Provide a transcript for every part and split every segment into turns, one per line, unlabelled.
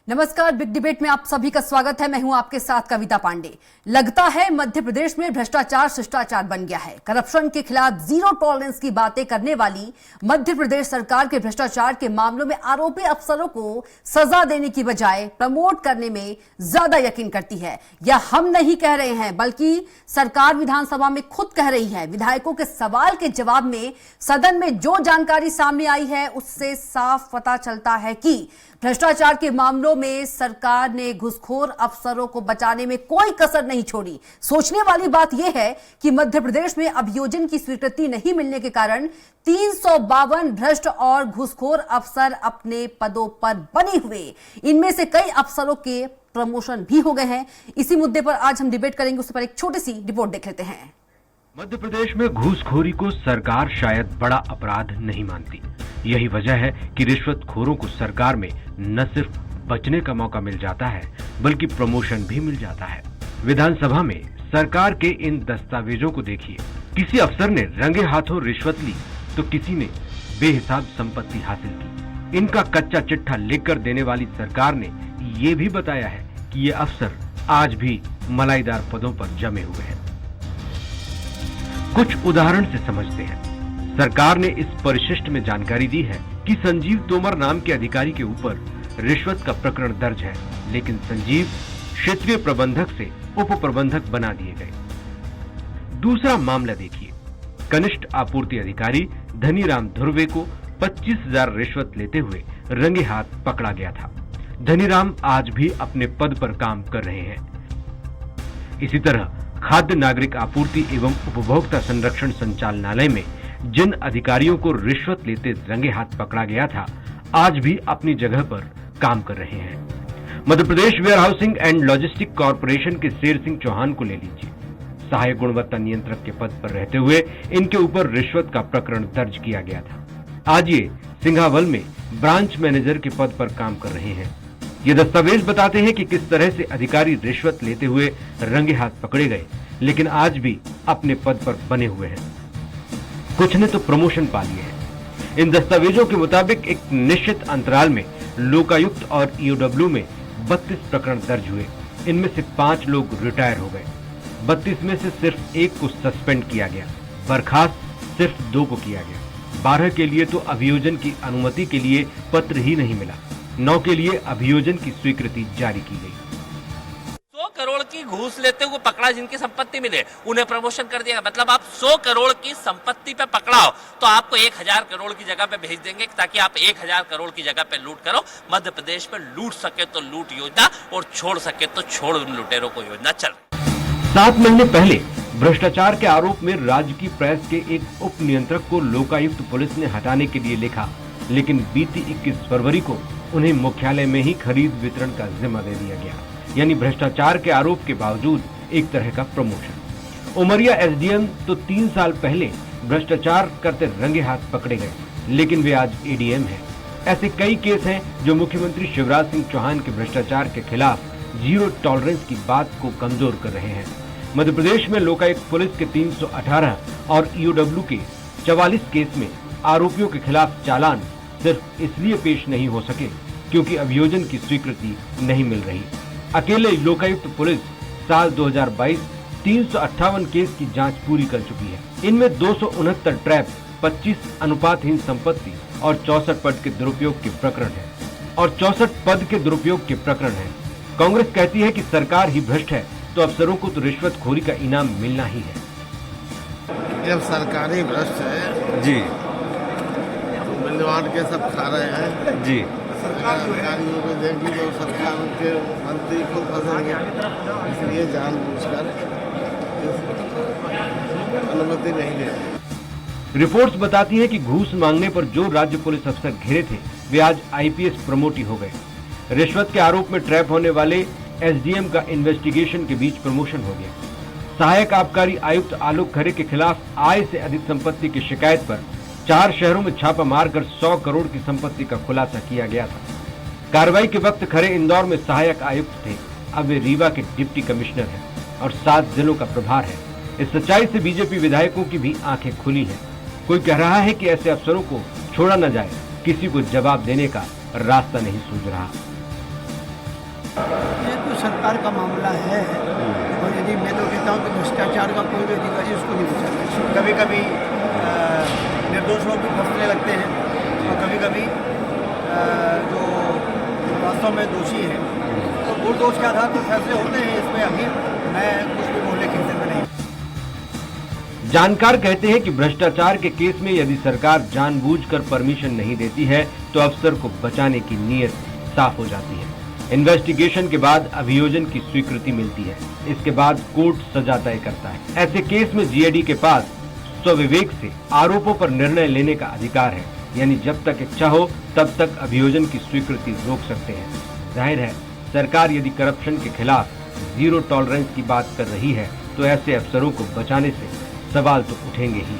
नमस्कार, big debate में आप सभी का स्वागत है। मैं हूं आपके साथ कविता पांडे। लगता है मध्य प्रदेश में भ्रष्टाचार शिष्टाचार बन गया है। करप्शन के खिलाफ जीरो टॉलरेंस की बातें करने वाली मध्य प्रदेश सरकार के भ्रष्टाचार के मामलों में आरोपी अफसरों को सजा देने की बजाय प्रमोट करने में ज्यादा यकीन करती है। यह हम नहीं कह रहे हैं, बल्कि सरकार विधानसभा में खुद कह रही है। विधायकों के सवाल के जवाब में सदन में जो जानकारी सामने आई है उससे साफ पता चलता है कि भ्रष्टाचार के मामलों में सरकार ने घूसखोर अफसरों को बचाने में कोई कसर नहीं छोड़ी। सोचने वाली बात यह है कि मध्य प्रदेश में अभियोजन की स्वीकृति नहीं मिलने के कारण 352 भ्रष्ट और घूसखोर अफसर अपने पदों पर बने हुए। इनमें से कई अफसरों के प्रमोशन भी हो गए हैं। इसी मुद्दे पर आज हम डिबेट करेंगे। उससे पहले एक छोटी सी रिपोर्ट देख लेते हैं।
मध्य प्रदेश में घूसखोरी को सरकार शायद बड़ा अपराध नहीं मानती। यही वजह है कि रिश्वतखोरों को सरकार में न सिर्फ बचने का मौका मिल जाता है, बल्कि प्रमोशन भी मिल जाता है। विधानसभा में सरकार के इन दस्तावेजों को देखिए। किसी अफसर ने रंगे हाथों रिश्वत ली तो किसी ने बेहिसाब संपत्ति हासिल की। इनका कच्चा चिट्ठा लिखकर देने वाली सरकार ने ये भी बताया है कि ये अफसर आज भी मलाईदार पदों पर जमे हुए हैं। कुछ उदाहरण से समझते हैं। सरकार ने इस परिशिष्ट में जानकारी दी है कि संजीव तोमर नाम के अधिकारी के ऊपर रिश्वत का प्रकरण दर्ज है, लेकिन संजीव क्षेत्रीय प्रबंधक से उप प्रबंधक बना दिए गए। दूसरा मामला देखिए। कनिष्ठ आपूर्ति अधिकारी धनीराम धुर्वे को 25,000 रिश्वत लेते हुए रंगे हाथ पकड़ा गया था। धनीराम आज भी अपने पद पर काम कर रहे हैं। इसी तरह खाद्य नागरिक आपूर्ति एवं उपभोक्ता संरक्षण संचालनालय में जिन अधिकारियों को रिश्वत लेते रंगे हाथ पकड़ा गया था, आज भी अपनी जगह पर काम कर रहे हैं। Madhya Pradesh warehousing and logistic corporation के शेर सिंह चौहान को ले लीजिए। सहायक गुणवत्ता नियंत्रक के पद पर रहते हुए इनके ऊपर रिश्वत का प्रकरण दर्ज किया गया था। आज ये सिंघावल में ब्रांच मैनेजर के पद पर काम कर रहे हैं। ये दस्तावेज बताते हैं कि किस तरह से अधिकारी रिश्वत लेते हुए रंगे हाथ पकड़े गए, लेकिन आज भी अपने पद पर बने हुए हैं। कुछ ने तो प्रमोशन पा लिए हैं। इन दस्तावेजों के मुताबिक एक निश्चित अंतराल में लोकायुक्त और ईओडब्ल्यू में 32 प्रकरण दर्ज हुए। इनमें से 5 लोग रिटायर हो गए। 32 में से सिर्फ 1 को सस्पेंड किया गया, बर्खास्त सिर्फ 2 को किया गया। 12 के लिए तो अभियोजन की अनुमति के लिए पत्र ही नहीं मिला। 9 के लिए अभियोजन की स्वीकृति जारी की गई।
100 करोड़ की घूस लेते हुए पकड़ा, जिनकी संपत्ति मिले उन्हें प्रमोशन कर दिया। मतलब आप 100 करोड़ की संपत्ति पे पकड़ा हो तो आपको 1000 करोड़ की जगह पे भेज देंगे, ताकि आप 1000 करोड़ की जगह पे लूट करो। मध्य प्रदेश में लूट सके तो लूट योजना और छोड़ सके तो छोड़ उन लुटेरों को योजना चल।
7 महीने पहले भ्रष्टाचार के आरोप में राज्य की प्रेस के एक उप नियंत्रक को लोकायुक्त पुलिस ने हटाने के लिए लिखा, लेकिन बीती 21 फरवरी को उन्हें मुख्यालय में ही खरीद वितरण का जिम्मा दे दिया गया। यानी भ्रष्टाचार के आरोप के बावजूद एक तरह का प्रमोशन। उमरिया एसडीएम तो 3 साल पहले भ्रष्टाचार करते रंगे हाथ पकड़े गए, लेकिन वे आज एडीएम हैं। ऐसे कई केस हैं जो मुख्यमंत्री शिवराज सिंह चौहान के भ्रष्टाचार के खिलाफ जीरो टॉलरेंस की बात को कमजोर कर रहे हैं। मध्य प्रदेश में लोकायुक्त पुलिस के 318 और ईओडब्ल्यू के 44 केस में आरोपियों के खिलाफ चालान सिर्फ इसलिए पेश नहीं हो सके क्योंकि अभियोजन की स्वीकृति नहीं मिल रही। अकेले लोकायुक्त पुलिस साल 2022 358 केस की जांच पूरी कर चुकी है। इनमें 269 ट्रैप, 25 अनुपातहीन संपत्ति और 64 पद के दुरुपयोग के प्रकरण हैं। कांग्रेस कहती है कि सरकार ही भ्रष्ट है, तो अफसरों को तो रिश्वतखोरी का इनाम मिलना ही है।
जब सरकार ही भ्रष्ट है
जी,
मिलवाड़ के सब खा रहे हैं
जी।
अधिकारियों को देगी तो सरकार के मंत्री को फंसेंगे, इसलिए जानबूझकर अनुमति नहीं देती।
रिपोर्ट्स बताती है कि घूस मांगने पर जो राज्य पुलिस अफसर घिरे थे, वे आज आईपीएस प्रमोट हो गए। रिश्वत के आरोप में ट्रैप होने वाले एसडीएम का इन्वेस्टिगेशन के बीच प्रमोशन हो गया। सहायक आबकारी आयुक्त आलोक खरे के खिलाफ आय से अधिक संपत्ति की शिकायत पर 4 शहरों में छापा मारकर 100 करोड़ की संपत्ति का खुलासा किया गया था। कार्रवाई के वक्त खरे इंदौर में सहायक आयुक्त थे, अब वे रीवा के डिप्टी कमिश्नर हैं और 7 जिलों का प्रभार है। इस सच्चाई से बीजेपी विधायकों की भी आंखें खुली हैं। कोई कह रहा है कि ऐसे अफसरों को छोड़ा न जाए, किसी को जवाब देने का रास्ता नहीं सूझ रहा।
ये तो सरकार का मामला है और यदि मैं तो कहता हूँ कि भ्रष्टाचार का कोई भी अधिकारी उसको नहीं बचा। कभी कभी निर्दोष लोग भी फंसने लगते हैं और कभी कभी जो वास्तव में दोषी हैं तो मूल दोष के आधार पर फैसले होते हैं। इसमें अभी मैं कुछ भी बोलने की स्थिति में नहीं।
जानकार कहते हैं कि भ्रष्टाचार के केस में यदि सरकार जानबूझकर परमिशन नहीं देती है तो अफसर को बचाने की नीयत साफ हो जाती है। इन्वेस्टिगेशन के बाद अभियोजन की स्वीकृति मिलती है। इसके बाद कोर्ट सजा तय करता है। ऐसे केस में जीएडी के पास स्वविवेक से आरोपों पर निर्णय लेने का अधिकार है, यानी जब तक इच्छा हो तब तक अभियोजन की स्वीकृति रोक सकते हैं। जाहिर है, सरकार यदि करप्शन के खिलाफ जीरो टॉलरेंस की बात कर रही है तो ऐसे अफसरों को बचाने से सवाल तो उठेंगे ही।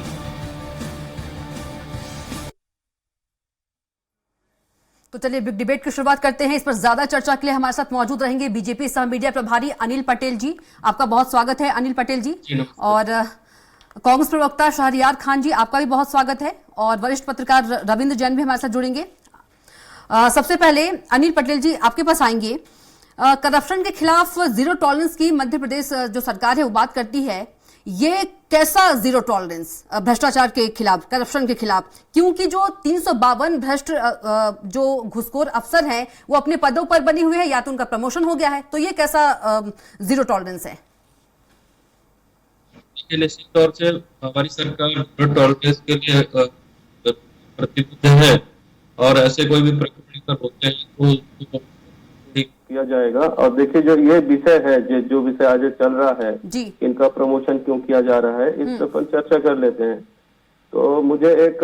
तो चलिए बिग डिबेट की शुरुआत करते हैं। इस पर ज्यादा चर्चा के लिए हमारे साथ मौजूद रहेंगे बीजेपी सह मीडिया प्रभारी अनिल पटेल जी। आपका बहुत स्वागत है अनिल पटेल जी। और कांग्रेस प्रवक्ता शहरयार खान जी, आपका भी बहुत स्वागत है। और वरिष्ठ पत्रकार रविंद्र जैन भी हमारे साथ जुड़ेंगे। सबसे पहले अनिल पटेल जी आपके पास आएंगे। करप्शन के खिलाफ जीरो टॉलरेंस की मध्य प्रदेश जो सरकार है वो बात करती है। ये कैसा जीरो टॉलरेंस भ्रष्टाचार के खिलाफ, करप्शन के खिलाफ? क्योंकि जो 352 भ्रष्ट जो घुसखोर अफसर हैं वो अपने पदों पर बने हुए हैं या तो उनका प्रमोशन हो गया है, तो ये कैसा जीरो टॉलरेंस है?
निश्चित तौर से हमारी सरकार जीरो टॉलरेंस के लिए प्रतिबद्ध है और ऐसे कोई भी प्रकरण अगर होते हैं तो किया जाएगा। और देखिए जो ये विषय है, जो विषय आज चल रहा है
जी,
इनका प्रमोशन क्यों किया जा रहा है, इस पर अपन चर्चा कर लेते हैं। तो मुझे एक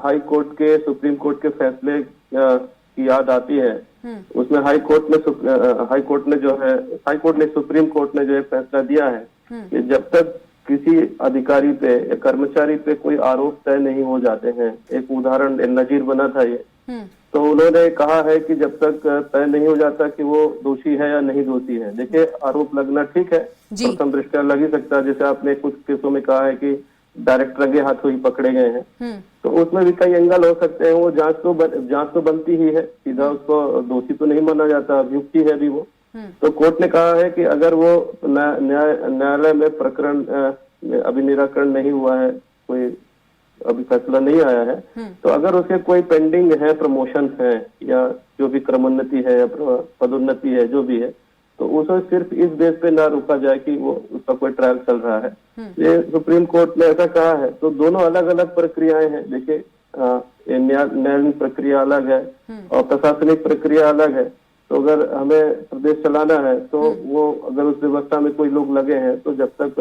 हाई कोर्ट के, सुप्रीम कोर्ट के फैसले की याद आती है। उसमें हाई कोर्ट ने सुप्रीम कोर्ट ने जो एक फैसला दिया है कि जब तक किसी अधिकारी पे या कर्मचारी पे कोई आरोप तय नहीं हो जाते हैं, एक उदाहरण नजीर बना था ये, तो उन्होंने कहा है कि जब तक तय नहीं हो जाता कि वो दोषी है या नहीं दोषी है। देखिए आरोप लगना ठीक है, प्रथम दृष्टया लग ही सकता है। जैसे आपने कुछ केसों में कहा है कि डायरेक्ट रंगे हाथों ही पकड़े गए हैं, तो उसमें भी कई एंगल हो सकते हैं। वो जांच तो बनती ही है, सीधा उसको दोषी तो नहीं माना जाता, अभियुक्ति है भी वो। तो कोर्ट ने कहा है कि अगर वो न्यायालय में प्रकरण अभी निराकरण नहीं हुआ है, कोई अभी फैसला नहीं आया है, तो अगर उसके कोई पेंडिंग है, प्रमोशन है या जो भी क्रमोन्नति है या पदोन्नति है, जो भी है, तो उसे सिर्फ इस बेस पे ना रोका जाए कि वो उसका कोई ट्रायल चल रहा है। ये सुप्रीम कोर्ट ने ऐसा कहा है। तो दोनों अलग अलग प्रक्रियाएं हैं। देखिए न्यायालयिक प्रक्रिया अलग है और प्रशासनिक प्रक्रिया अलग है। तो अगर हमें प्रदेश चलाना है तो वो अगर उस व्यवस्था में कोई लोग लगे हैं तो जब तक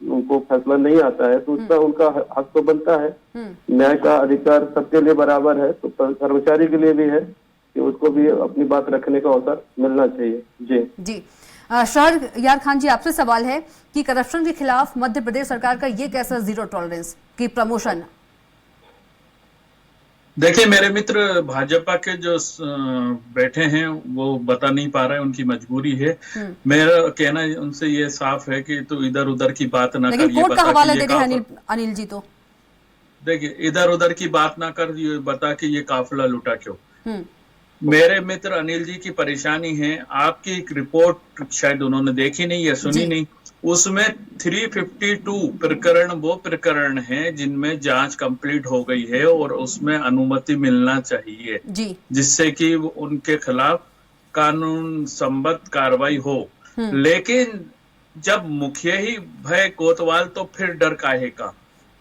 उनको फैसला नहीं आता है तो उसका उनका हक तो बनता है। न्याय का अधिकार सबके लिए बराबर है, तो कर्मचारी के लिए भी है कि उसको भी अपनी बात रखने का अवसर मिलना चाहिए। जी
शहरयार खान जी, आपसे सवाल है कि करप्शन के खिलाफ मध्य प्रदेश सरकार का ये कैसा जीरो टॉलरेंस की प्रमोशन?
देखिए मेरे मित्र भाजपा के जो बैठे हैं वो बता नहीं पा रहे हैं, उनकी मजबूरी है। मेरा कहना उनसे ये साफ है कि तो इधर उधर की बात ना कर,
कोर्ट का हवाला दे रहे हैं अनिल जी। तो
देखिए इधर उधर की बात ना कर, ये बता कि ये काफिला लुटा क्यों। मेरे मित्र अनिल जी की परेशानी है, आपकी एक रिपोर्ट शायद उन्होंने देखी नहीं या सुनी नहीं। उसमें 352 प्रकरण वो प्रकरण हैं जिनमें जांच कंप्लीट हो गई है और उसमें अनुमति मिलना चाहिए जिससे कि उनके खिलाफ कानून संबद्ध कार्रवाई हो। लेकिन जब मुखिया ही भय कोतवाल तो फिर डर काहे का।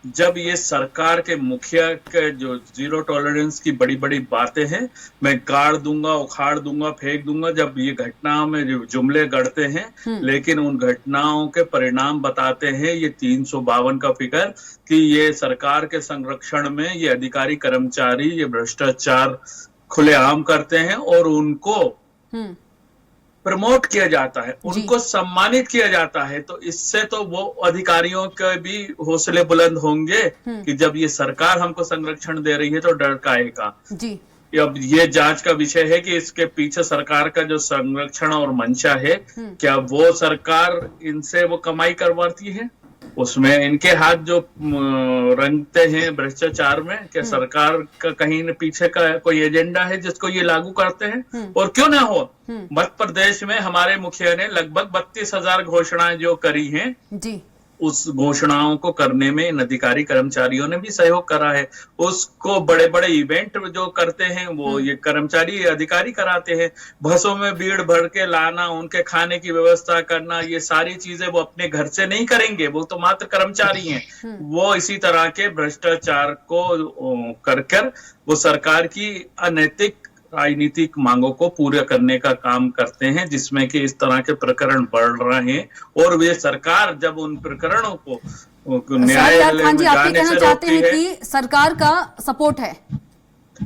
जब ये सरकार के मुखिया के जो जीरो टॉलरेंस की बड़ी बड़ी बातें हैं, मैं गाड़ दूंगा, उखाड़ दूंगा, फेंक दूंगा, जब ये घटनाओं में जो जुमले गढ़ते हैं लेकिन उन घटनाओं के परिणाम बताते हैं ये 352 का फिगर कि ये सरकार के संरक्षण में ये अधिकारी कर्मचारी ये भ्रष्टाचार खुलेआम करते हैं और उनको प्रमोट किया जाता है, उनको सम्मानित किया जाता है। तो इससे तो वो अधिकारियों के भी हौसले बुलंद होंगे कि जब ये सरकार हमको संरक्षण दे रही है तो डर काहेगा। अब ये जांच का विषय है कि इसके पीछे सरकार का जो संरक्षण और मंशा है, क्या वो सरकार इनसे वो कमाई करवाती है?
उसमें इनके हाथ जो रंगते हैं भ्रष्टाचार में, क्या सरकार का कहीं न पीछे का कोई एजेंडा है जिसको ये लागू करते हैं? और क्यों ना हो, मध्य प्रदेश में हमारे मुखिया ने लगभग 32,000 घोषणाएं जो करी हैं,
जी,
उस घोषणाओं को करने में इन अधिकारी कर्मचारियों ने भी सहयोग करा है। उसको बड़े बड़े इवेंट जो करते हैं वो ये कर्मचारी अधिकारी कराते हैं। बसों में भीड़ भर के लाना, उनके खाने की व्यवस्था करना, ये सारी चीजें वो अपने घर से नहीं करेंगे, वो तो मात्र कर्मचारी हैं। वो इसी तरह के भ्रष्टाचार को कर वो सरकार की अनैतिक राजनीतिक मांगों को पूरा करने का काम करते हैं, जिसमें कि इस तरह के प्रकरण बढ़ रहे हैं। और वे सरकार जब उन प्रकरणों को न्यायालय
खान
में
जी, आप ये
जाने
कहना
से
चाहते
रोकती
हैं
है,
कि सरकार का सपोर्ट है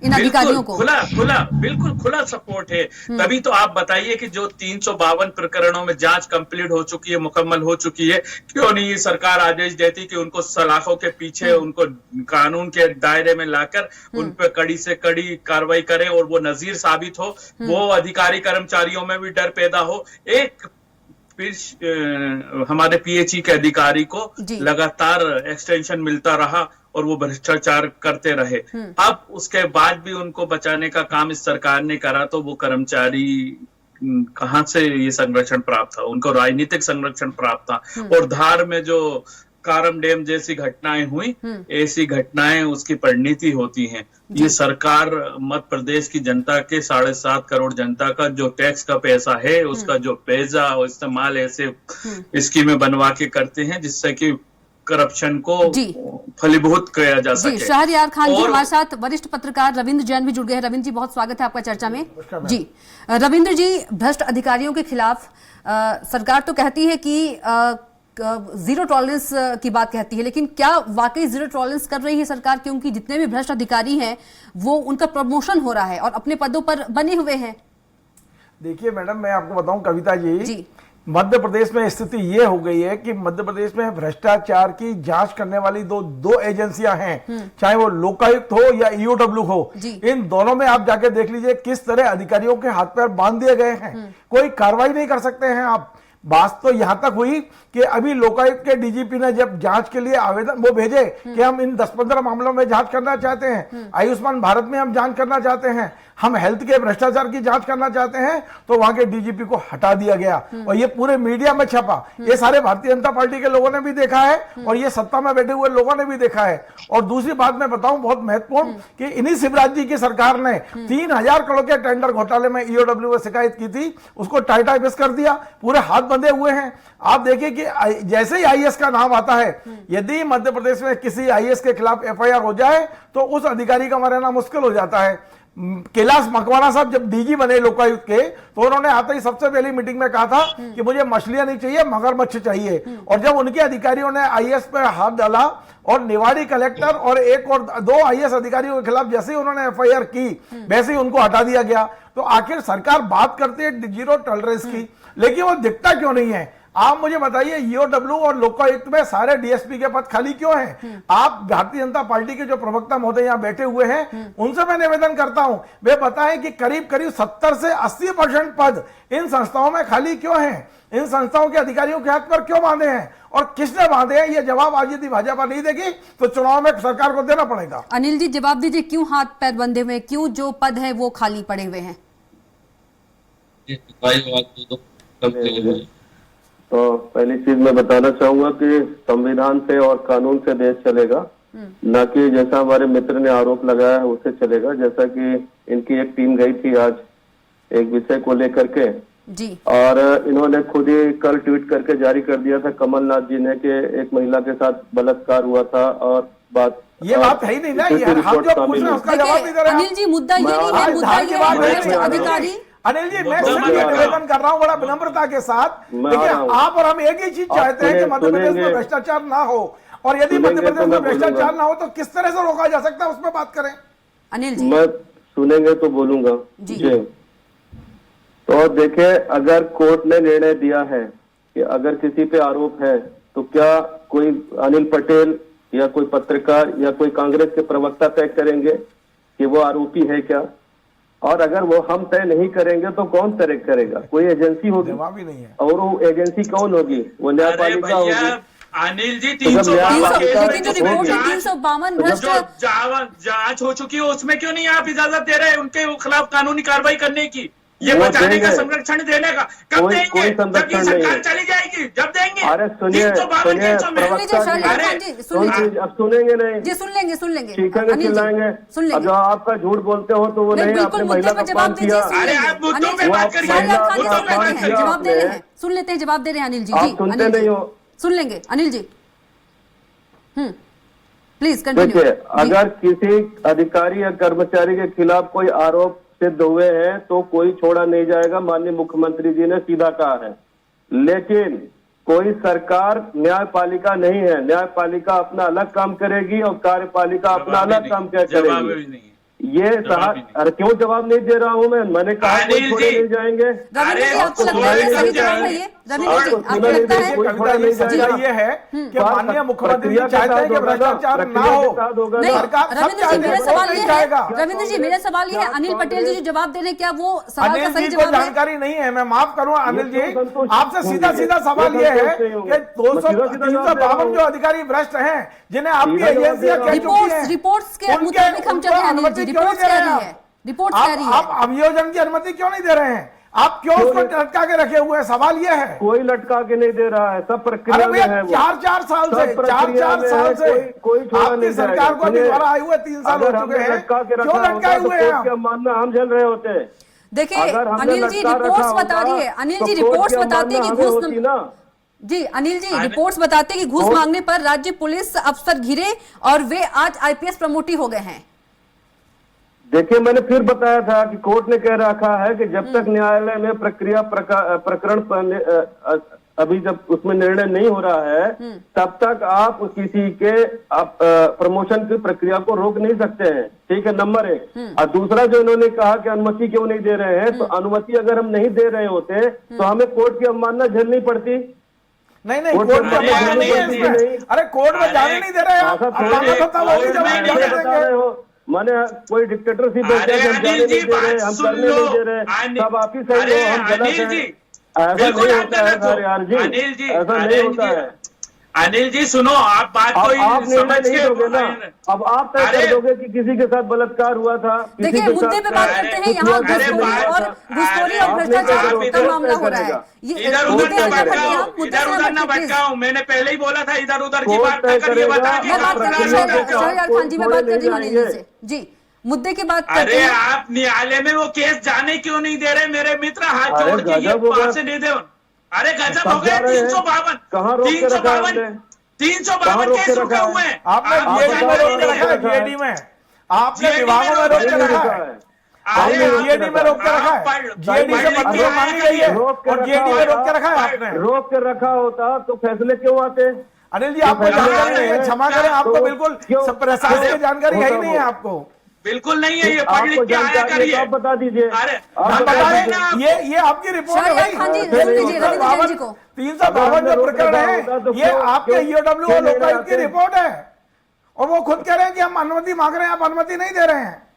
इन अधिकारियों को?
बिल्कुल खुला सपोर्ट है। तभी तो आप बताइए कि जो 352 प्रकरणों में जांच कंप्लीट हो चुकी है, मुकम्मल हो चुकी है, क्यों नहीं ये सरकार आदेश देती कि उनको सलाखों के पीछे उनको कानून के दायरे में लाकर उन पर कड़ी से कड़ी कार्रवाई करे और वो नजीर साबित हो, वो अधिकारी कर्मचारियों में भी डर पैदा हो। एक हमारे पीएचई के अधिकारी को लगातार एक्सटेंशन मिलता रहा और वो भ्रष्टाचार करते रहे। अब उसके बाद भी उनको बचाने का काम इस सरकार ने करा, तो वो कर्मचारी कहां से ये संरक्षण प्राप्त था? उनको राजनीतिक संरक्षण प्राप्त था। और धार में जो कारम डैम जैसी घटनाएं हुई, ऐसी घटनाएं उसकी परिणति होती हैं। ये सरकार मध्य प्रदेश की जनता के 7.5 करोड़ जनता का जो टैक्स का पैसा है, उसका जो पैसा और इस्तेमाल ऐसे स्कीमें बनवा के करते हैं जिससे कि करप्शन को फलीभूत किया जा सके।
शहरयार खान जी हमारे साथ वरिष्ठ पत्रकार रविंद्र जैन भी जुड़ गए हैं। रविंद्र जी, बहुत स्वागत है आपका चर्चा में। जी रविंद्र जी, भ्रष्ट अधिकारियों के खिलाफ सरकार तो कहती है कि जीरो टॉलरेंस की बात कहती है, लेकिन क्या वाकई जीरो टॉलरेंस कर रही है सरकार? क्योंकि जितने भी भ्रष्ट अधिकारी हैं वो उनका प्रमोशन हो रहा है और अपने पदों पर बने हुए हैं।
देखिए मैडम, मैं आपको बताऊं कविता जी, मध्य प्रदेश में स्थिति ये हो गई है कि मध्य प्रदेश में भ्रष्टाचार की जांच करने वाली दो एजेंसियां हैं, चाहे वो लोकायुक्त हो या ईओडब्ल्यू हो। इन दोनों में आप जाके देख लीजिए किस तरह अधिकारियों के हाथ पैर बांध दिए गए हैं, कोई कार्रवाई नहीं कर सकते हैं आप। बात तो यहां तक हुई कि अभी लोकायुक्त के डीजीपी ने जब जांच के लिए आवेदन वो भेजे कि हम इन 10-15 मामलों में जांच करना चाहते हैं, आयुष्मान भारत में हम जांच करना चाहते हैं, हम हेल्थ के भ्रष्टाचार की जांच करना चाहते हैं, तो वहां के डीजीपी को हटा दिया गया और ये पूरे मीडिया में छपा। ये सारे भारतीय जनता पार्टी के लोगों ने भी देखा है और ये सत्ता में बैठे हुए लोगों ने भी देखा है। और दूसरी बात मैं बताऊं बहुत महत्वपूर्ण, कि इन्हीं शिवराज जी की सरकार ने 3,000 करोड़ के टेंडर घोटाले में ईओडब्ल्यू को शिकायत की थी, उसको टाइटा बेस कर दिया, पूरे हाथ बंधे हुए हैं। आप देखिए कि जैसे ही आईएएस का नाम आता है, यदि मध्य प्रदेश में किसी आईएएस के खिलाफ एफआईआर हो जाए तो उस अधिकारी का मरना मुश्किल हो जाता है। कैलाश मकवाना साहब जब डीजी बने लोकायुक्त के, तो उन्होंने आते ही सबसे पहली मीटिंग में कहा था कि मुझे मछलियां नहीं चाहिए, मगरमच्छ चाहिए। और जब उनके अधिकारियों ने आईएएस पर हाथ डाला और निवाड़ी कलेक्टर और एक और 2 आईएएस अधिकारियों के खिलाफ जैसे ही उन्होंने एफआईआर की, वैसे ही उनको हटा दिया गया। तो आखिर सरकार बात करती है जीरो टॉलरेंस की, लेकिन वो दिखता क्यों नहीं है? आप मुझे बताइए, ईओडब्ल्यू और लोकायुक्त में सारे डीएसपी के पद खाली क्यों हैं? आप भारतीय जनता पार्टी के जो प्रवक्ता महोदय यहाँ बैठे हुए हैं, उनसे मैं निवेदन करता हूं, वे बताएं कि करीब 70 से 80% पद इन संस्थाओं में खाली क्यों हैं? इन संस्थाओं के अधिकारियों के हाथ पर क्यों बांधे हैं और किसने बांधे हैं? ये जवाब आज यदि भाजपा नहीं देगी तो चुनाव में सरकार को देना पड़ेगा।
अनिल जी, जवाब दीजिए, क्यों हाथ पैर बंधे हुए, क्यों जो पद है वो खाली पड़े हुए हैं?
तो पहली चीज मैं बताना चाहूंगा कि संविधान से और कानून से देश चलेगा, न कि जैसा हमारे मित्र ने आरोप लगाया है उससे चलेगा। जैसा कि इनकी एक टीम गई थी आज एक विषय को लेकर के
जी, और
इन्होंने खुद ही कल ट्वीट करके जारी कर दिया था कमलनाथ जी ने कि एक महिला के साथ बलात्कार हुआ था और
ये बात है ही नहीं ना यार, हम जो पूछ रहे हैं उसका जवाब नहीं दे रहे।
अनिल जी, मुद्दा ये नहीं है, मुद्दा ये है अधिकारी।
अनिल जी, मैं सिर्फ ये निवेदन कर रहा हूँ बड़ा विनम्रता के साथ, देखिए आप और हम एक ही चीज चाहते हैं कि मध्य प्रदेश में भ्रष्टाचार ना हो, और यदि मध्य प्रदेश में भ्रष्टाचार ना हो तो किस तरह से रोका जा सकता है, उसमें बात करें।
अनिल जी,
मैं सुनेंगे तो बोलूंगा जी। तो देखिए, अगर कोर्ट ने निर्णय दिया है कि अगर किसी पे आरोप है तो क्या कोई अनिल पटेल या कोई पत्रकार या कोई कांग्रेस के प्रवक्ता तय करेंगे कि वो आरोपी है क्या? और अगर वो हम तय नहीं करेंगे तो कौन तय करेगा? कोई एजेंसी होगी,
जवाब ही नहीं है।
और वो एजेंसी कौन होगी? वो न्यायपालिका होगी।
अनिल जी
तो जब न्याय
352
लेकिन जो रिपोर्ट है 352 भ्रष्ट
जो जांच हो चुकी है उसमें क्यों नहीं आप इजाजत दे रहे हैं उनके खिलाफ कानूनी कार्रवाई करने की, ये
वो
बचाने का,
देंगे।
संरक्षण देने का? कब
कोई
देंगे? जब ये
संरक्षण
सरकार
नहीं।
चली जाएगी जब देंगे।
अरे सुनिए
352
सुनिए
केसों में।
प्रवक्ता
सुन लीजिए,
अरे,
खान जी, सुन लीजिए।
अब सुनेंगे नहीं,
जी सुन लेंगे
चीखेंगे
अनिल जी,
चिल्लाएंगे।
सुन
अब
लेंगे।
जो आपका झूठ बोलते हो तो वो
नहीं,
नहीं,
बिल्कुल
आपने
मुद्दे
महिला
पर
का
जवाब
अपमान
दीजिए,
किया।
सुन
अरे
लेंगे।
आप मुद्दों
अनिल
पे
जी,
बात करिए,
शाहरुख खान जी
मुद्दों
सुन
पे
लेते
बात
हैं,
करिए।
जवाब दे रहे
आपने।
हैं, सुन लेते हैं, जवाब दे रहे हैं अनिल जी।
आप
जी
सुनते
अनिल जी,
नहीं हो।
सुन लेंगे अनिल जी। Please continue.
देखिए, अगर किसी अधिकारी या कर्मचारी के खिलाफ कोई आरोप सिद्ध हुए हैं तो कोई छोड़ा नहीं जाएगा, माननीय मुख्यमंत्री जी ने सीधा कहा है। लेकिन कोई सरकार न्यायपालिका नहीं है, न्यायपालिका अपना अलग काम करेगी और कार्यपालिका अपना अलग काम क्या
जवाब
करेगी।
ही नहीं।
ये अरे क्यों जवाब नहीं दे रहा हूँ मैंने कहा कोई
अनिल
छोड़े
जी।
नहीं जाएंगे।
रविंद्र जी, आपको लगता है सही जवाब है ये? रविंद्र जी, आपको लगता है?
कविता जी, सच्चाई ये है कि माननीय मुख्यमंत्री जी चाहते हैं कि भ्रष्टाचार ना हो।
नहीं,
सरकार सब
रविंद्र जी,
चाहते
मेरा
हैं,
सवाल
नहीं
ये है,
चाहेगा।
रविंद्र जी, मेरा सवाल ये है, अनिल पटेल जी जो जवाब दे रहे हैं, क्या वो सवाल का
अनिल
सही
जी को
जवाब है?
जानकारी नहीं है, मैं माफ करूंगा अनिल जी,
क्यों संतुष्ट
आपसे सीधा
होंगे?
सीधा सवाल
क्यों
ये है
संतुष्ट नहीं होंगे?
कि 200
मैं सीधा जवाब दे रहा
352
हूं।
जो अधिकारी भ्रष्ट हैं जिन्हें आपकी
सीधा जवाब दे
एजेंसियां
रहा
कह
हूं।
चुकी हैं,
रिपोर्ट्स के
उनके-
मुताबिक हम चल रहे हैं अनिल जी,
अनुमति क्यों
रिपोर्ट्स
नहीं दे
कह
रहे
रही
हैं
है, रिपोर्ट्स कह रही है।
आप अभियोजन की अनुमति क्यों नहीं दे रहे हैं? आप क्यों उसको लटका के रखे हुए हैं? सवाल ये है।
कोई लटका के नहीं दे रहा है, सब
अरे
प्रक्रिया में
भैया
है वो।
4 साल से
सब प्रक्रिया में है, कोई छोड़ा
आपकी
नहीं
सरकार
जाएगा।
को अभी
सुनिए,
दोबारा आए हुए 3 साल हो
अगर
चुके
हमने
हैं,
लटका के
क्यों
रखा
लटकाए
होता
हुए
तो
हैं
कोर्ट के
आप?
मानना हम झेल रहे होते।
देखिए
अगर हमने
अनिल जी,
लटका
रिपोर्ट्स
रखा
बता
होता
रही है, अनिल
तो
जी,
कोर्ट
रिपोर्ट्स
की
बताते हैं कि
अवमानना
घूस
हमें होती ना।
जी अनिल जी, रिपोर्ट्स बताते हैं कि घूस मांगने पर राज्य पुलिस अफसर घिरे और वे आज आईपीएस प्रमोटी हो गए हैं।
देखिए, मैंने फिर बताया था कि कोर्ट ने कह रखा है कि जब तक न्यायालय में प्रक्रिया प्रकरण अभी जब उसमें निर्णय नहीं हो रहा है तब तक आप किसी के प्रमोशन की प्रक्रिया को रोक नहीं सकते हैं। ठीक है, नंबर 1। और दूसरा जो इन्होंने कहा कि अनुमति क्यों नहीं दे रहे हैं, तो अनुमति अगर हम नहीं दे रहे होते तो हमें कोर्ट की अवमानना झेलनी पड़ती।
नहीं
कोर्ट
कोर्ट
में
में
जाने
नहीं है
नहीं
इसमें।
है।
अरे कोर्ट में जाने नहीं दे रहे हैं आप।
ऐसा
अब
थोड़ी है।
बात होता है, वो भी जवाब
नहीं
नहीं
बता रहे
देंगे।
हो, माने कोई डिक्टेटरशिप है
अरे
क्या? हम जाने
अनिल जी,
नहीं दे रहे,
बात
हम
सुन
करने
लो।
नहीं दे रहे, सब आप ही सही
अरे
हो, हम गलत
अनिल
हैं।
जी,
ऐसा
बिल्कुल
नहीं
आप
होता है
गलत हो।
सर यार जी,
अनिल जी,
ऐसा नहीं
अनिल
होता
जी,
है।
अनिल जी सुनो, आप बात
अब
कोई
आप निर्णय
समझ
नहीं दोगे ना,
के
अब आप तय
अरे-
कर दोगे कि किसी के साथ बलात्कार हुआ था, किसी
देखिए
के
मुद्दे
साथ
पे बात करते हैं, यहाँ
अरे
घुसखोरी
बात-
और घुसखोरी और
अरे
भ्रष्टाचार
आप
का
इधर
मामला हो रहा है।
करेगा।
ये
इधर
मुद्दे
उधर
से
ना
ना भटके
भटकाओ,
आप, मुद्दे
इधर
से
उधर
ना
ना
भटके प्लीज।
भटकाओ। मैंने पहले ही बोला था इधर उधर की
कोर्ट
बात
तय
कर, ये
करेगा।
बता दी
मैं बात करती हूँ
प्रक्रिया
शहरयार खान जी, मैं बात करती हूँ अनिल जी से। जी मुद्दे की बात करते
अरे
हैं।
आप न्यायालय में वो केस जाने क्यों नहीं दे रहे मेरे मित्र? हाथ
अरे
जोड़ के ये
गजब हो गया।
पास से नहीं दे। अरे गजब
सब
हो गया।
जा रहे हैं।
352
कहाँ रोक के रखा है आपने?
352
रोक के
केस रुके
रखा है?
हुए हैं।
आपने
आप
जीएडी में
जानकारी
रोक के
नहीं
रखा है,
है।
जीएडी में आपने
GAD
विभागों में रोक के
नहीं
रखा
रुका
है।
है।
अरे
आपने जीएडी में रोक के रखा
आप
है,
पढ़-
जीएडी से
पढ़-
मंजूरी
पढ़-
मांगी गई है
रोक के
और
रखा
जीएडी में रोक के रखा है आपने।
रोक के रखा होता तो फैसले क्यों आते?
अनिल जी आपको
फैसले
जानकारी
आते
नहीं है,
हैं,
क्षमा करें, आपको
तो
बिल्कुल
क्यों-
प्रशासनिक
अरे,
जानकारी है ही
होता
नहीं है
वो।
आपको।
बिल्कुल नहीं है, ये पढ़
आपको
लिख के आया
जानकारी है
करिए।
तो आप बता दीजिए।
अरे
आप
हम
बता
बता
दीजिए।
रहे हैं, ये आपकी रिपोर्ट है
शहरयार
भाई।
खान जी, सुन लीजिए रविंद्र जैन जी को।
352 जो प्रकरण है ये आपके ईओडब्ल्यू और लोकायुक्त की रिपोर्ट है और वो खुद कह रहे हैं कि हम अनुमति मांग रहे हैं, आप अनुमति नहीं दे रहे हैं।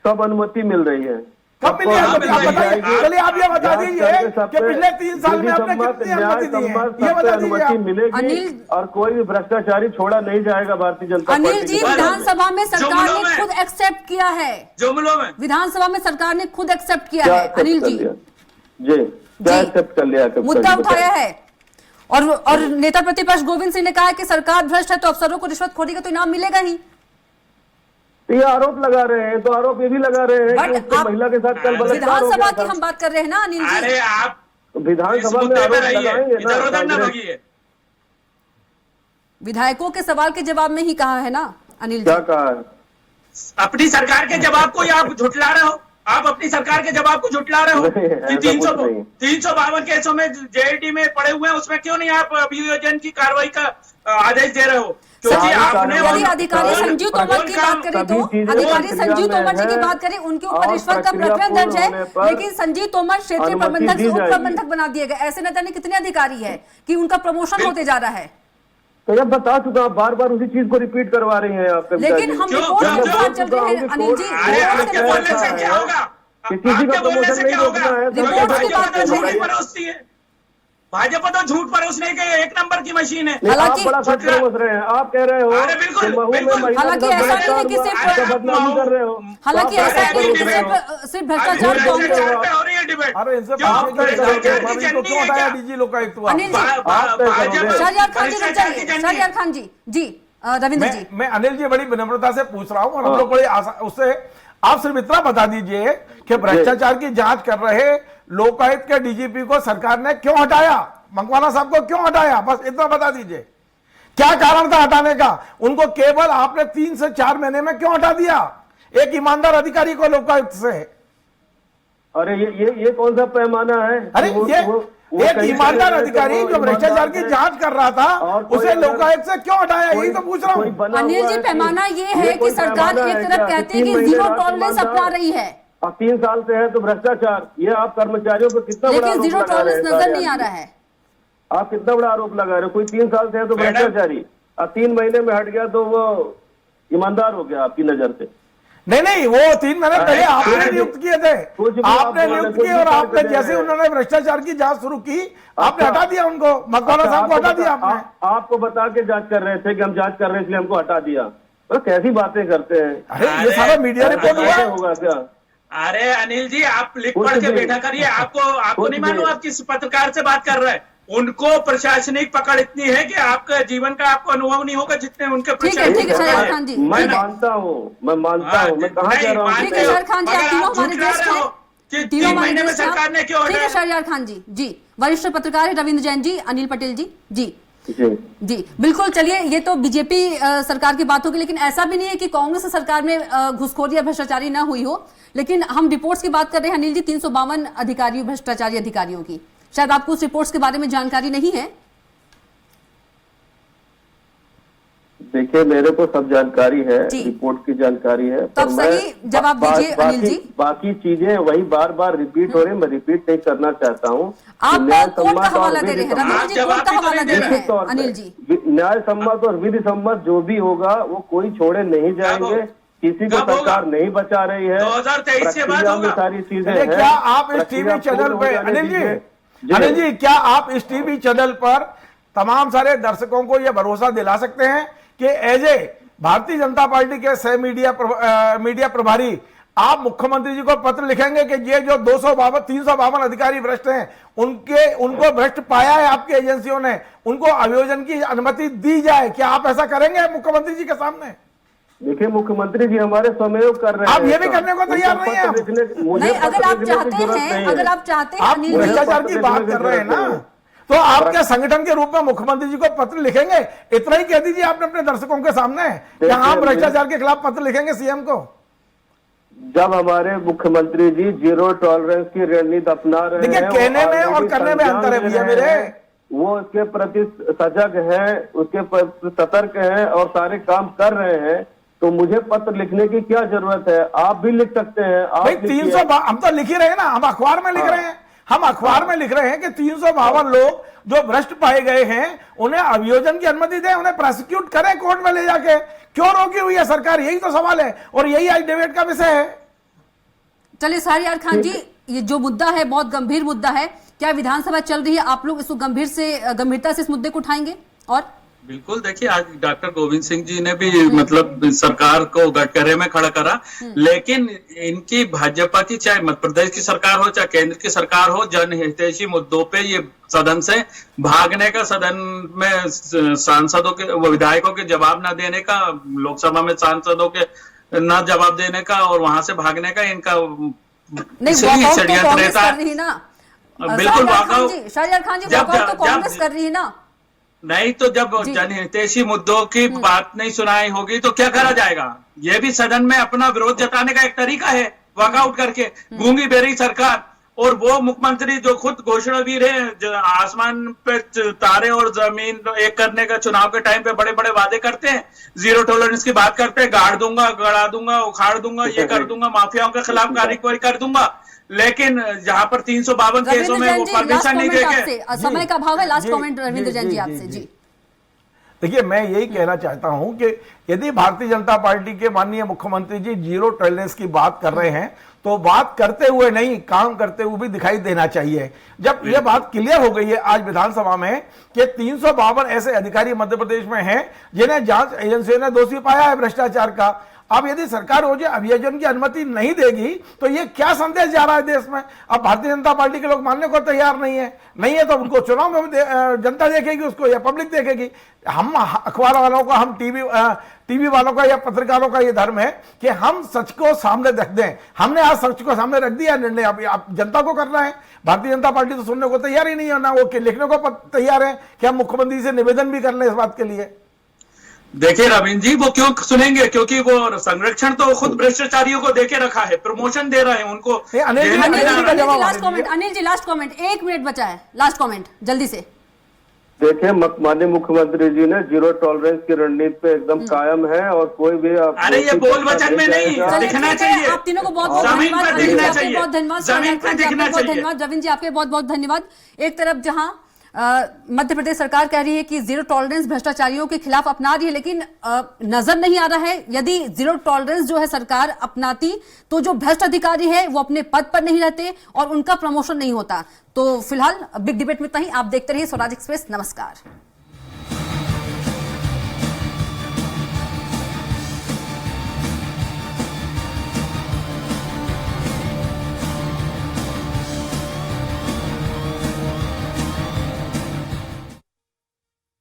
सब अनुमति मिल रही है।
कब मिली
सबको
अनुमति? आप
मिल
बताइए,
जाएगी।
चलिए आप ये बता
जांच
दीजिए
करके सब
कि
पे
पिछले 3 साल में आपने
विधि
कितनी
सम्मत,
अनुमति दी
न्याय
है,
सम्मत
ये
सब पे
बता दीजिए
अनुमति
आप।
मिलेगी
अनिल-
और कोई भी भ्रष्टाचारी छोड़ा नहीं जाएगा भारतीय जनता
अनिल
पार्टी
जी,
की तरफ से।
विधानसभा में सरकार
जुमलों
ने
में।
खुद एक्सेप्ट किया है,
जुमलों में
विधानसभा में सरकार ने खुद एक्सेप्ट किया
क्या
है
accept
अनिल
कर
जी,
लिया? जी क्या
जी।
एक्सेप्ट कर लिया? accept
मुद्दा
कर लिया?
उठाया है और नेता प्रतिपक्ष गोविंद सिंह ने कहा है कि सरकार भ्रष्ट है तो अफसरों को रिश्वतखोरी का तो इनाम मिलेगा ही।
तो ये आरोप लगा रहे हैं, तो आरोप ये भी लगा रहे हैं कि
बट
उसके
आप
महिला के साथ कल बलात्कार हो
विधानसभा
गया
की
था।
हम बात कर रहे हैं ना अनिल
अरे
जी।
आप
तो
इस
विधानसभा में
मुद्दे पे
आरोप
रहिए,
लगाएंगे
इधर उधर ना
कांग्रेस।
भगिए।
विधायकों के सवाल के जवाब में ही कहा है ना अनिल
क्या
जी।
कहा है?
अपनी सरकार के जवाब को ही आप झुठला रहे हो। आप अपनी सरकार के जवाब को झुठला रहे हो
नहीं,
कि
ऐसा कुछ नहीं।
352 केसों में जेआईटी में पड़े हुए हैं, उसमें क्यों नहीं आप अभियोजन की कार्रवाई का आदेश दे रहे हो? क्योंकि
सारी
आपने
यदि अधिकारी संजीव तोमर की बात करें तो
सभी चीजें
अधिकारी
प्रक्रिया
संजीव
में
तोमर जी की
है
बात करें, उनके ऊपर
और
रिश्वत का
प्रक्रिया
प्रकरण दर्ज
पूर्ण होने
है,
पर
लेकिन संजीव तोमर क्षेत्रीय
अनुमति
प्रबंधक से
दी
उप
जाएगी।
प्रबंधक बना दिए गए। ऐसे न जाने कितने अधिकारी है कि उनका प्रमोशन होते जा रहा है।
तो जब बता चुका, आप बार बार उसी चीज को रिपीट करवा रही हैं आप कविता
लेकिन
जी।
हम
क्यों?
रिपोर्ट
क्यों?
के साथ चल रहे हैं अनिल जी।
अरे
रिपोर्ट
आपके
के
बोलने
साथ
से
चल रहे
क्या
हैं।
होगा?
किसी
आपके
का
बोलने
प्रमोशन
से
नहीं
क्या होगा?
रोकना है,
रिपोर्ट की बात कर रहे हैं।
भाजपा तो झूठ परोसने के एक नंबर की मशीन है।
नहीं, आप बड़ा सच समझ रहे हैं। आप कह रहे हो
अरे बिल्कुल,
कि महू में
बिल्कुल।
महिला
हालांकि
का
ऐसा नहीं है कि
बलात्कार
सिर्फ-
का बदनामी कर रहे हो।
हालांकि
तो आप
ऐसा
कैसे
नहीं है कि
बोल रहे हो?
सिर्फ भ्रष्टाचार कांग्रेस।
भ्रष्टाचार पे हो रही है डिबेट।
अरे इनसे
क्यों?
पूछिए कि
भ्रष्टाचार की
को
जननी
क्यों
है
हटाया
क्या?
डीजी लोकायुक्त को?
अनिल जी,
भाजपा
शहरयार खान जी रुक
भ्रष्टाचार की
जाइए।
जननी
शहरयार खान जी, जी रविंद्र जी।
मैं अनिल जी बड़ी विनम्रता से पूछ रहा हूं और हम लोग बड़ी उससे आप सिर्फ इतना बता दीजिए कि भ्रष्टाचार की जांच कर रहे लोकायुक्त के डीजीपी को सरकार ने क्यों हटाया, मकवाना साहब को क्यों हटाया, बस इतना बता दीजिए। क्या कारण था हटाने का? उनको केवल आपने 3 से 4 महीने में क्यों हटा दिया एक ईमानदार अधिकारी को लोकायुक्त से?
अरे ये कौन सा पैमाना है?
अरे
वो-
ये
वो
एक
कहीं
ईमानदार
चले गए
अधिकारी
तो वो
जो भ्रष्टाचार की
ईमानदार
जांच कर रहा था
और कोई
उसे
अगर-
लोकायुक्त से क्यों हटाया, यही तो पूछ रहा
कोई
हूं।
बना
अनिल
हुआ
जी,
है
पैमाना ये है
ये
कि
कोई
सरकार
पैमाना
एक
है
तरफ
क्या?
कहती है कि
3 महीने
जीरो
बाद
टॉलरेंस
ईमानदार-
अपना रही है,
और 3 साल से है तो भ्रष्टाचार। ये आप कर्मचारियों पर कितना बड़ा
लेकिन
आरोप
जीरो
लगा रहे
टॉलरेंस
हैं?
नजर नहीं आ रहा है।
आप कितना बड़ा आरोप लगा रहे हो? कोई 3 साल से है तो
मैडम-
भ्रष्टाचारी, और 3 महीने में हट गया तो वो ईमानदार हो गया आपकी नजर से।
नहीं, वो 3 महीने पहले आपने
अरे,
नियुक्त किए थे,
कुछ भी
आपने
आप बोले,
नियुक्त
कुछ
किए
भी
और
करके
आपने
दे
जैसे
रहे हैं।
उन्होंने भ्रष्टाचार की जांच शुरू की आपने
अच्छा।
हटा दिया उनको, मकवाना साहब को हटा दिया आपने।
आपको बता के जांच कर रहे थे कि हम जांच कर रहे हैं इसलिए हमको हटा दिया। तो कैसी बातें करते हैं?
अरे ये सारा मीडिया रिपोर्ट हुआ
ऐसे
है।
होगा क्या?
अरे अनिल जी, आप लिख
कुछ
पढ़ के
भी-
बैठा करिए। आपको
कुछ
नहीं मालूम
भी-
आप किस पत्रकार से बात कर रहे हैं। उनको प्रशासनिक पकड़ इतनी है कि आपका जीवन का आपको अनुभव नहीं होगा जितने उनके
ठीक है,
प्रशासनिक
शहरयार
पकड़ है।
खान जी,
मैं
ठीक है।
मानता हूँ, मैं मानता
हाँ,
हूँ, मैं कहाँ
नहीं,
कह रहा हूँ
मानते
ठीक है
हो।
शहरयार खान जी, आप
मगर
तीनों
आप
हमारे
झुठला
गेस्ट
रहे
हैं।
हो कि
तीनों
3
हमारे
महीने में
गेस्ट हैं।
सरकार ने क्यों
ठीक है
हटाया?
शहरयार खान जी, जी वरिष्ठ पत्रकार है रविंद्र जैन जी, अनिल पटेल जी, जी
जी।
जी बिल्कुल। चलिए, ये तो बीजेपी सरकार की बात होगी, लेकिन ऐसा भी नहीं है कि कांग्रेस सरकार में घुसखोरी या भ्रष्टाचारी ना हुई हो। लेकिन हम रिपोर्ट्स की बात कर रहे हैं अनिल जी, 352 अधिकारियों, भ्रष्टाचारी अधिकारियों की। शायद आपको उस रिपोर्ट्स के बारे में जानकारी नहीं है।
देखिए, मेरे को सब जानकारी है,
जी।
रिपोर्ट की जानकारी है।
तब
पर मैं-
सही जवाब दीजिए, अनिल जी।
बाकी चीजें वही बार बार रिपीट हो रही, मैं रिपीट नहीं करना चाहता हूँ।
आप
न्याय
कोर्ट का
सम्मत और
हवाला दे रहे हैं
विधि
रविंद्र जी,
जवाब
कोर्ट का
भी तो
हवाला
नहीं
दे
दे
रहे
निश्चित तौर
हैं
पे
अनिल जी।
न्याय सम्मत और विधि सम्मत जो भी होगा वो कोई छोड़े नहीं जाएंगे। किसी को
कब होगा?
सरकार नहीं बचा रही है।
2023 के बाद
प्रक्रिया में
होगा।
सारी चीजें
चलिए,
हैं।
क्या आप इस
प्रक्रिया
टीवी चैनल
पूर्ण हो
पे
जाने
अनिल
दीजिए।
अनिल जी, क्या आप इस टीवी चैनल पर तमाम सारे दर्शकों को यह भरोसा दिला सकते हैं कि as a Bharatiya Janata party के सह मीडिया प्रभारी आप मुख्यमंत्री जी को पत्र लिखेंगे कि ये जो 352 अधिकारी भ्रष्ट हैं उनको भ्रष्ट पाया है आपकी एजेंसियों ने, उनको अभियोजन की अनुमति दी जाए? क्या आप ऐसा करेंगे मुख्यमंत्री जी के सामने?
देखिए, मुख्यमंत्री जी हमारे स्वयं कर रहे हैं।
आप ये भी करने को तैयार नहीं है?
नहीं, अगर आप चाहते हैं, अगर आप चाहते हैं
आप
अनिल जी,
भ्रष्टाचार की बात कर रहे हैं ना, तो आपके संगठन के रूप में मुख्यमंत्री जी को पत्र लिखेंगे? इतना ही कह दीजिए आपने अपने दर्शकों के सामने कि हाँ, भ्रष्टाचार के खिलाफ पत्र लिखेंगे सीएम को।
जब हमारे मुख्यमंत्री जी जीरो टॉलरेंस की रणनीति अपना रहे
देखिए,
हैं,
कहने में
already
और करने में अंतर है
संज्ञान
भैया
ले रहे
मेरे।
हैं, वो उसके प्रति सजग है, उसके प्रति सतर्क है और सारे काम कर रहे हैं। तो मुझे पत्र लिखने की क्या जरूरत है? आप भी लिख सकते हैं। आप
भाई
लिखिए।
300 हम तो लिख ही रहे हैं ना, हम अखबार में लिख रहे हैं। हम अखबार में लिख रहे हैं कि 352 लोग जो भ्रष्ट पाए गए हैं उन्हें अभियोजन की अनुमति दें, उन्हें प्रोसिक्यूट करें कोर्ट में ले जाके। क्यों रोकी हुई है सरकार? यही तो सवाल है और यही आज डिबेट का विषय है।
चलिए शहरयार खान जी, ये जो मुद्दा है बहुत गंभीर मुद्दा है। क्या विधानसभा चल रही है, आप लोग इसको गंभीरता से इस मुद्दे को उठाएंगे? और
बिल्कुल, देखिए आज डॉक्टर गोविंद सिंह जी ने भी मतलब सरकार को गटकरे में खड़ा करा, लेकिन इनकी भाजपा की चाहे मध्य प्रदेश की सरकार हो चाहे केंद्र की सरकार हो, जनहितैषी मुद्दों पे ये सदन से भागने का, सदन में सांसदों के विधायकों के जवाब न देने का, लोकसभा में सांसदों के न जवाब देने का और वहां से भागने का इनका
नहीं,
इसलिए
वॉकआउट तो
षड्यंत्र
कांग्रेस
रहता
कर
है।
रही है ना
बिल्कुल, वॉकआउट
शहरयार खान जी,
जब-
वॉकआउट तो
जब-
कांग्रेस
जब-
कर रही है ना।
नहीं तो जब
जी।
जनहितैषी मुद्दों की बात नहीं सुनाई होगी तो क्या करा जाएगा? ये भी सदन में अपना विरोध जताने का एक तरीका है, वॉकआउट करके। गूंगी बेरी सरकार और वो मुख्यमंत्री जो खुद घोषणावीर है, जो आसमान पे तारे और जमीन एक करने का चुनाव के टाइम पे बड़े बड़े वादे करते हैं, जीरो टॉलरेंस की बात करते हैं, गाड़ दूंगा, गड़ा दूंगा, उखाड़ दूंगा, ये कर दूंगा, माफियाओं के खिलाफ कार्रवाई कर दूंगा। लेकिन जहां पर 352 केसों में वो परमिशन नहीं देंगे।
समय का अभाव है, लास्ट
जी,
कमेंट रविंद्र जैन जी आपसे। जी
देखिए, मैं यही कहना चाहता हूं कि यदि भारतीय जनता पार्टी के माननीय मुख्यमंत्री जी जीरो टॉलरेंस की बात कर रहे हैं तो बात करते हुए नहीं, काम करते हुए भी दिखाई देना चाहिए। जब यह बात क्लियर हो गई है आज विधानसभा में कि 352 ऐसे अधिकारी मध्य प्रदेश में हैं जिन्हें जांच एजेंसियों ने दोषी पाया है भ्रष्टाचार का, अब यदि सरकार रोज अभियोजन की अनुमति नहीं देगी तो ये क्या संदेश जा रहा है देश में? अब भारतीय जनता पार्टी के लोग मानने को तैयार नहीं है तो उनको चुनाव में जनता देखेगी उसको या पब्लिक देखेगी। हम अखबार वालों का, हम टीवी वालों का या पत्रकारों का ये धर्म है कि हम सच को सामने रख दें। हमने आज सच को सामने रख दिया, निर्णय अब जनता को करना है। भारतीय जनता पार्टी तो सुनने को तैयार ही नहीं है, ना वो लिखने को तैयार है कि हम मुख्यमंत्री से निवेदन भी कर लें इस बात के लिए।
देखिए रविंद्र जी, वो क्यों सुनेंगे? क्योंकि वो संरक्षण तो खुद भ्रष्टाचारियों को देके रखा है, प्रमोशन दे रहे हैं उनको।
Anil ji last comment, 1 minute बचा है, लास्ट कमेंट जल्दी से।
देखिए, माननीय मुख्यमंत्री जी ने जीरो टॉलरेंस की रणनीति पे एकदम कायम है और कोई भी
अरे ये बोल वचन में नहीं दिखना चाहिए।
आप तीनों को बहुत बहुत धन्यवाद,
जमीन पर दिखना चाहिए।
रविंद्र जी आपके बहुत बहुत धन्यवाद। एक तरफ जहां मध्य प्रदेश सरकार कह रही है कि जीरो टॉलरेंस भ्रष्टाचारियों के खिलाफ अपना रही है, लेकिन नजर नहीं आ रहा है यदि जीरो टॉलरेंस जो है सरकार अपनाती तो जो भ्रष्ट अधिकारी है वो अपने पद पर नहीं रहते और उनका प्रमोशन नहीं होता। तो फिलहाल बिग डिबेट में इतना ही। आप देखते रहिए स्वराज एक्सप्रेस। नमस्कार।